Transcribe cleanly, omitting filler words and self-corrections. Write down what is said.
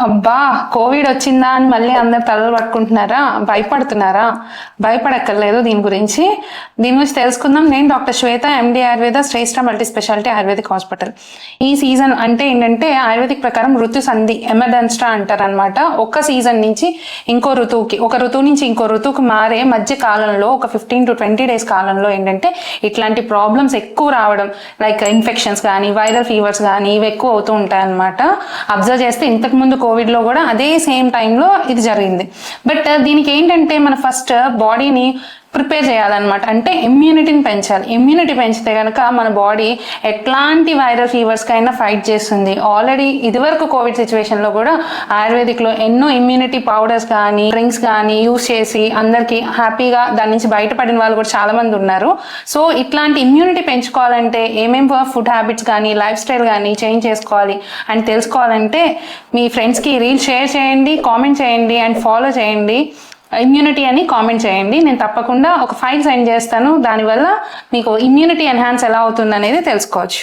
అబ్బా! కోవిడ్ వచ్చిందా అని మళ్ళీ అందరు తలలు పట్టుకుంటున్నారా? భయపడుతున్నారా? భయపడక్కర్లేదు దీని గురించి. తెలుసుకుందాం. నేను డాక్టర్ శ్వేత, ఎండి ఆయుర్వేద, శ్రేష్ఠ మల్టీ స్పెషాలిటీ ఆయుర్వేదిక్ హాస్పిటల్. ఈ సీజన్ అంటే ఏంటంటే ఆయుర్వేదిక్ ప్రకారం ఋతు సంధి ఎమర్జెన్స్టా అంటారు అనమాట. ఒక సీజన్ నుంచి ఇంకో ఋతువుకి, ఒక ఋతువు నుంచి ఇంకో ఋతువుకి మారే మధ్య కాలంలో ఒక 15 to 20 days కాలంలో ఏంటంటే ఇట్లాంటి ప్రాబ్లమ్స్ ఎక్కువ రావడం, లైక్ ఇన్ఫెక్షన్స్ కానీ వైరల్ ఫీవర్స్ కానీ ఇవి ఎక్కువ అవుతూ ఉంటాయి అనమాట. అబ్జర్వ్ చేస్తే ఇంతకు ముందు కోవిడ్లో కూడా అదే సేమ్ టైంలో ఇది జరిగింది. బట్ దీనికి ఏంటంటే మన ఫస్ట్ బాడీని ప్రిపేర్ చేయాలన్నమాట. అంటే ఇమ్యూనిటీని పెంచాలి. ఇమ్యూనిటీ పెంచితే కనుక మన బాడీ ఎట్లాంటి వైరల్ ఫీవర్స్కైనా ఫైట్ చేస్తుంది. ఆల్రెడీ ఇదివరకు కోవిడ్ సిచ్యువేషన్లో కూడా ఆయుర్వేదిక్లో ఎన్నో ఇమ్యూనిటీ పౌడర్స్ కానీ డ్రింక్స్ కానీ యూస్ చేసి అందరికీ హ్యాపీగా దాని నుంచి బయటపడిన వాళ్ళు కూడా చాలా మంది ఉన్నారు. సో ఇట్లాంటి ఇమ్యూనిటీ పెంచుకోవాలంటే ఏమేమి ఫుడ్ హ్యాబిట్స్ కానీ లైఫ్ స్టైల్ కానీ చేంజ్ చేసుకోవాలి అని తెలుసుకోవాలంటే మీ ఫ్రెండ్స్కి రీల్ షేర్ చేయండి, కామెంట్ చేయండి అండ్ ఫాలో చేయండి. ఇమ్యూనిటీ అని కామెంట్ చేయండి. నేను తప్పకుండా ఒక ఫైల్ సెండ్ చేస్తాను. దానివల్ల మీకు ఇమ్యూనిటీ ఎన్హాన్స్ ఎలా అవుతుంది అనేది తెలుసుకోవచ్చు.